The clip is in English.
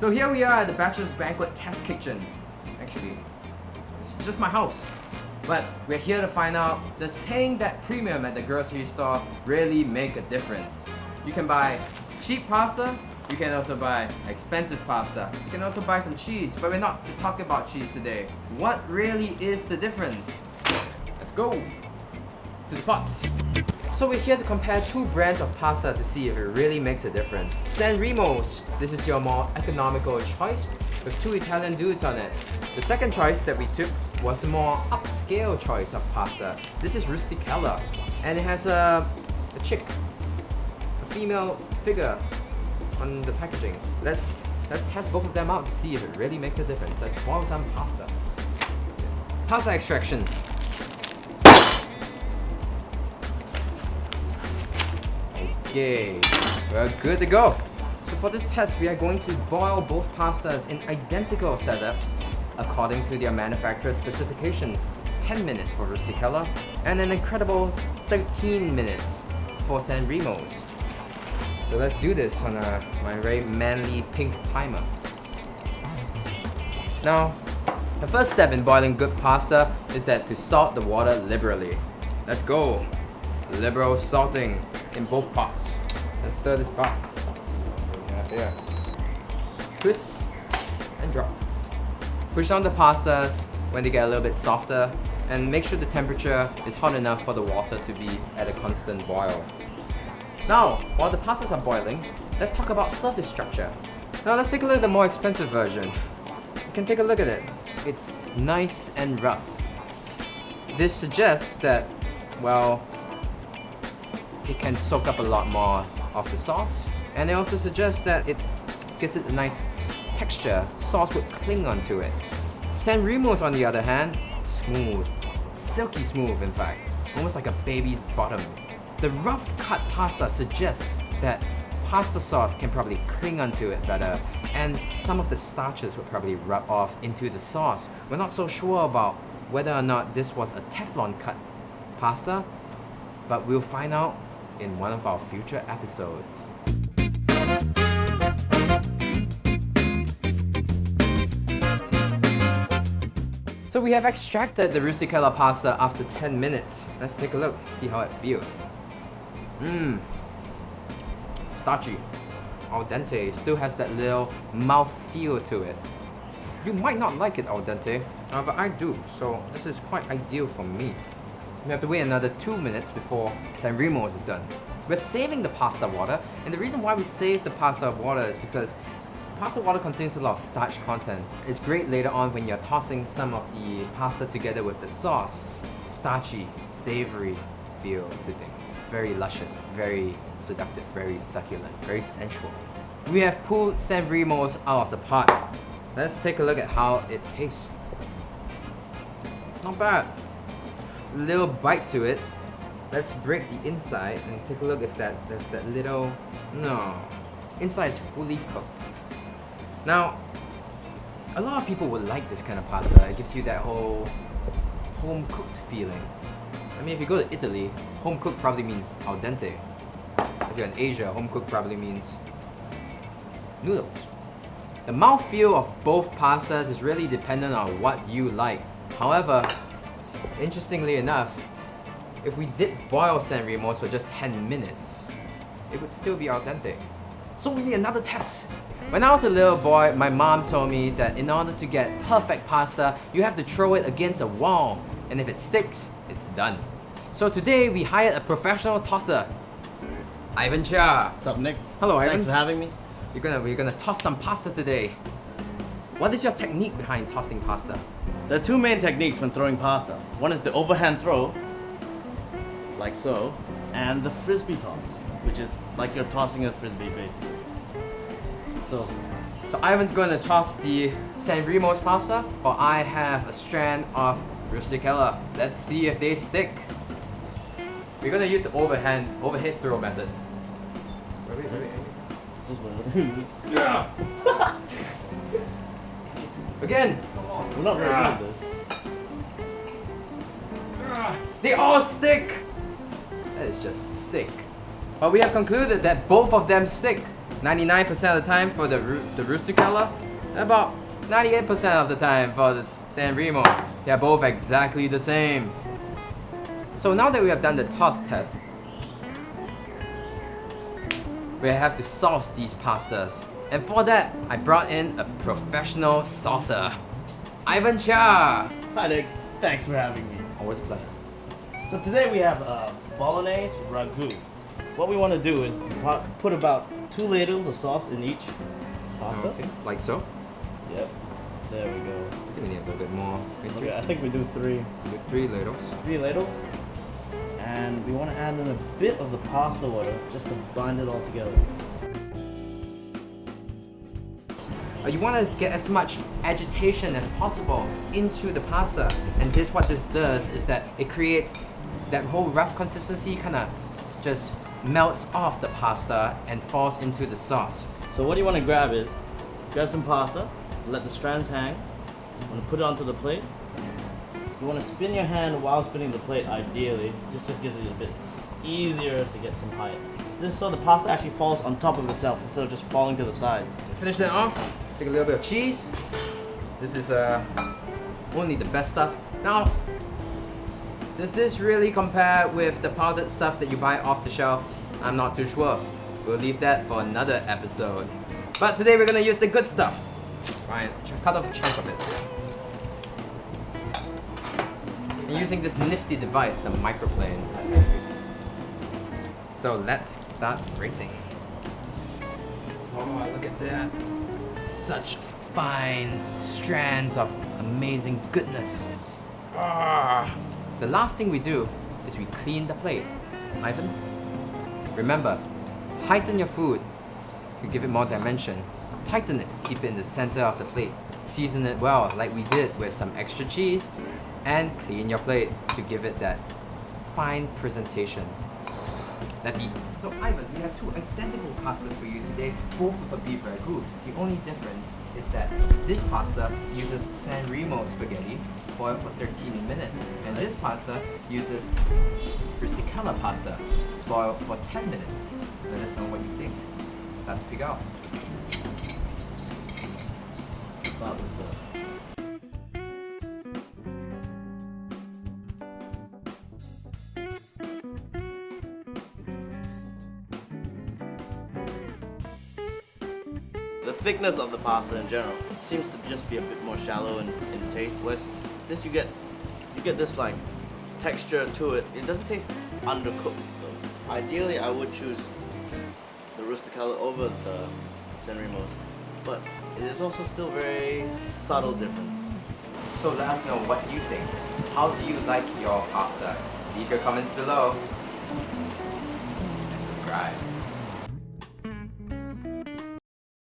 So here we are at the Bachelor's Banquet Test Kitchen. Actually, it's just my house. But we're here to find out, does paying that premium at the grocery store really make a difference? You can buy cheap pasta, you can also buy expensive pasta, you can also buy some cheese, but we're not talking about cheese today. What really is the difference? Let's go to the pots. So we're here to compare two brands of pasta to see if it really makes a difference. San Remo's, this is your more economical choice with two Italian dudes on it. The second choice that we took was the more upscale choice of pasta. This is Rustichella, and it has a chick, a female figure on the packaging. Let's test both of them out to see if it really makes a difference. Let's boil some pasta. Pasta extractions. Okay, we're good to go. So for this test, we are going to boil both pastas in identical setups according to their manufacturer's specifications. 10 minutes for Rustichella and an incredible 13 minutes for San Remo's. So let's do this on my very manly pink timer. Now, the first step in boiling good pasta is that to salt the water liberally. Let's go. Liberal salting in both pots. Let's stir this pot. There. Twist and drop. Push down the pastas when they get a little bit softer and make sure the temperature is hot enough for the water to be at a constant boil. Now, while the pastas are boiling, let's talk about surface structure. Now let's take a look at the more expensive version. You can take a look at it. It's nice and rough. This suggests that, well, it can soak up a lot more of the sauce, and it also suggests that it gives it a nice texture. Sauce would cling onto it. San Remo's, on the other hand, smooth, silky smooth in fact, almost like a baby's bottom. The rough cut pasta suggests that pasta sauce can probably cling onto it better, and some of the starches would probably rub off into the sauce. We're not so sure about whether or not this was a Teflon cut pasta, but we'll find out in one of our future episodes. So we have extracted the Rustichella pasta after 10 minutes. Let's take a look, see how it feels. Starchy, al dente, still has that little mouth feel to it. You might not like it al dente, but I do, so this is quite ideal for me. We have to wait another 2 minutes before San Remo's is done. We're saving the pasta water, and the reason why we save the pasta water is because pasta water contains a lot of starch content. It's great later on when you're tossing some of the pasta together with the sauce. Starchy, savory feel to things. Very luscious, very seductive, very succulent, very sensual. We have pulled San Remo's out of the pot. Let's take a look at how it tastes. Not bad. Little bite to it. Let's break the inside and take a look if there's that little... No. Inside is fully cooked. Now, a lot of people would like this kind of pasta. It gives you that whole home-cooked feeling. I mean, if you go to Italy, home-cooked probably means al dente. If you're in Asia, home-cooked probably means noodles. The mouthfeel of both pastas is really dependent on what you like. However, interestingly enough, if we did boil San Remo's for just 10 minutes, it would still be al dente. So we need another test. When I was a little boy, my mom told me that in order to get perfect pasta, you have to throw it against a wall, and if it sticks, it's done. So today we hired a professional tosser, Ivan Chia. What's up, Nick? Hello, Ivan. Thanks for having me. We're gonna toss some pasta today. What is your technique behind tossing pasta? There are two main techniques when throwing pasta. One is the overhand throw, like so, and the frisbee toss, which is like you're tossing a frisbee basically. So Ivan's gonna toss the San Remo's pasta, while I have a strand of Rustichella. Let's see if they stick. We're gonna use the overhead throw method. Yeah. Again. We're not very good at this. They all stick. That is just sick. But we have concluded that both of them stick. 99% of the time for the Rustichella, and about 98% of the time for the San Remo. They're both exactly the same. So now that we have done the toss test, we have to sauce these pastas. And for that, I brought in a professional saucer, Ivan Cha. Hi Nick, thanks for having me. Always a pleasure. So today we have bolognese ragu. What we want to do is put about 2 ladles of sauce in each pasta. Okay, like so. Yep. There we go. I think we need a little bit more. Okay, I think we do 3. Do 3 ladles. 3 ladles. And we want to add in a bit of the pasta water just to bind it all together. You want to get as much agitation as possible into the pasta, and what this does is that it creates that whole rough consistency kind of just melts off the pasta and falls into the sauce. So what you want to grab is, grab some pasta, let the strands hang, you want to put it onto the plate. You want to spin your hand while spinning the plate ideally. This just gives it a bit easier to get some height. This is so the pasta actually falls on top of itself instead of just falling to the sides. Finish that off, take a little bit of cheese. This is only the best stuff. Now, does this really compare with the powdered stuff that you buy off the shelf? I'm not too sure. We'll leave that for another episode. But today we're gonna use the good stuff. Right, cut off a chunk of it. And using this nifty device, the microplane. So let's start grating. Oh, look at that. Such fine strands of amazing goodness. Ah. The last thing we do is we clean the plate. Ivan, remember, heighten your food to give it more dimension. Tighten it, keep it in the center of the plate. Season it well, like we did with some extra cheese, and clean your plate to give it that fine presentation. Let's eat. So Ivan, we have 2 identical pastas for you today, both with a beef ragu. The only difference is that this pasta uses San Remo spaghetti, boiled for 13 minutes, and this pasta uses Rustichella pasta, boiled for 10 minutes. Let us know what you think. Start to figure out. Start with the thickness of the pasta in general. It seems to just be a bit more shallow in taste. Whereas this you get this like texture to it. It doesn't taste undercooked. So ideally I would choose the Rustichella over the San Remos. But it is also still very subtle difference. So let us know what you think. How do you like your pasta? Leave your comments below. And subscribe.